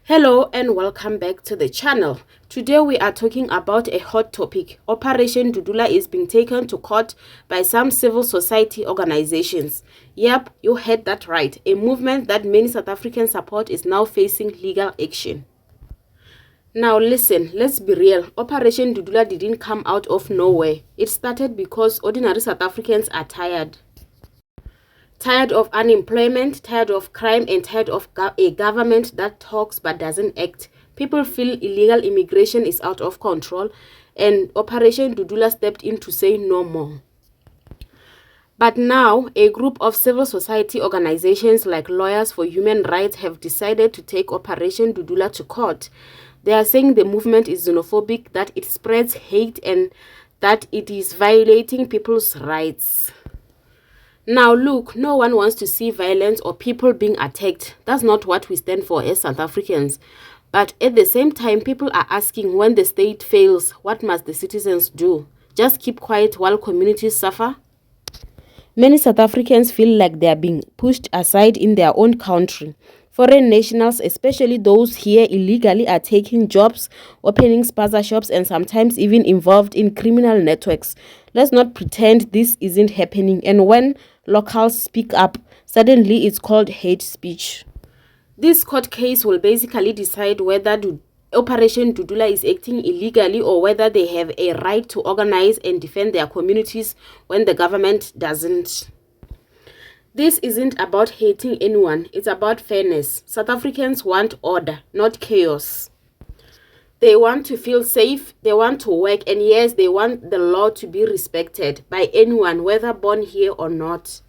Hello and welcome back to the channel. Today we are talking about a hot topic. Operation Dudula is being taken to court by some civil society organizations. Yep, you heard that right. A movement that many South Africans support is now facing legal action. Now listen, let's be real. Operation Dudula didn't come out of nowhere. It started because ordinary South Africans are tired. Tired of unemployment, tired of crime, and tired of a government that talks but doesn't act. People feel illegal immigration is out of control, and Operation Dudula stepped in to say no more. But now, a group of civil society organizations like Lawyers for Human Rights have decided to take Operation Dudula to court. They are saying the movement is xenophobic, that it spreads hate, and that it is violating people's rights. Now look, no one wants to see violence or people being attacked. That's not what we stand for as South Africans. But at the same time, people are asking, when the state fails, what must the citizens do? Just keep quiet while communities suffer? Many South Africans feel like they are being pushed aside in their own country. Foreign nationals, especially those here illegally, are taking jobs, opening spaza shops, and sometimes even involved in criminal networks. Let's not pretend this isn't happening. And when locals speak up, suddenly it's called hate speech. This court case will basically decide whether Operation Dudula is acting illegally or whether they have a right to organize and defend their communities when the government doesn't. This isn't about hating anyone, it's about fairness. South Africans want order, not chaos. They want to feel safe, they want to work, and yes, they want the law to be respected by anyone, whether born here or not.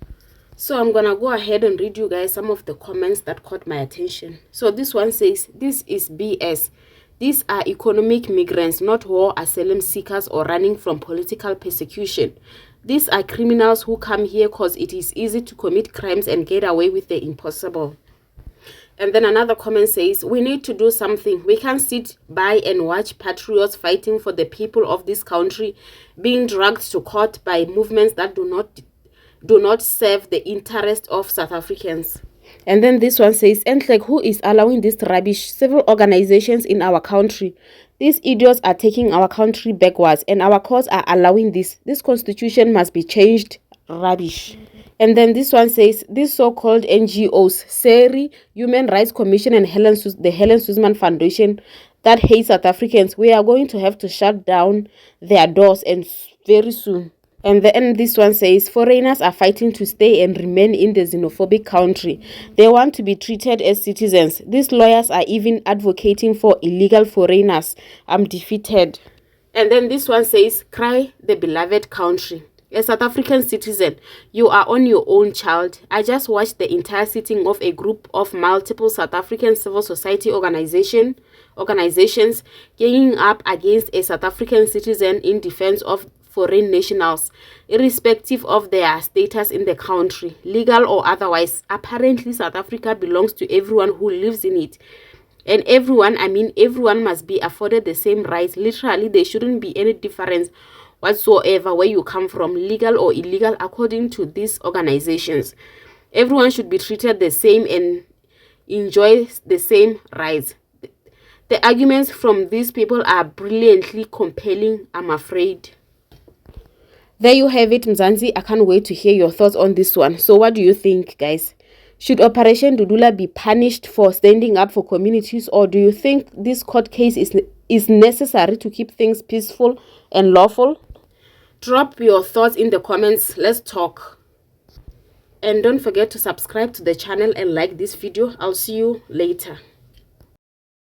So I'm gonna go ahead and read you guys some of the comments that caught my attention. So this one says, "This is BS. These are economic migrants, not war asylum seekers or running from political persecution. These are criminals who come here because it is easy to commit crimes and get away with the impossible." And then another comment says, "We need to do something. We can't sit by and watch patriots fighting for the people of this country being dragged to court by movements that do not serve the interest of South Africans." And then this one says, "And like, who is allowing this rubbish? Civil organizations in our country. These idiots are taking our country backwards, and our courts are allowing this. This constitution must be changed. Rubbish." And then this one says, "These so-called NGOs, SERI, Human Rights Commission, and the Helen Suzman Foundation that hate South Africans, we are going to have to shut down their doors, and very soon." And then this one says, "Foreigners are fighting to stay and remain in the xenophobic country. They want to be treated as citizens. These lawyers are even advocating for illegal foreigners. I'm defeated." And then this one says, "Cry the beloved country. A South African citizen, you are on your own, child. I just watched the entire sitting of a group of multiple South African civil society organizations ganging up against a South African citizen in defense of foreign nationals, irrespective of their status in the country, legal or otherwise. Apparently, South Africa belongs to everyone who lives in it. And everyone, I mean everyone, must be afforded the same rights. Literally, there shouldn't be any difference whatsoever where you come from, legal or illegal, according to these organizations. Everyone should be treated the same and enjoy the same rights." The arguments from these people are brilliantly compelling, I'm afraid. There you have it, Mzansi. I can't wait to hear your thoughts on this one. So what do you think, guys? Should Operation Dudula be punished for standing up for communities, or do you think this court case is necessary to keep things peaceful and lawful? Drop your thoughts in the comments. Let's talk. And don't forget to subscribe to the channel and like this video. I'll see you later.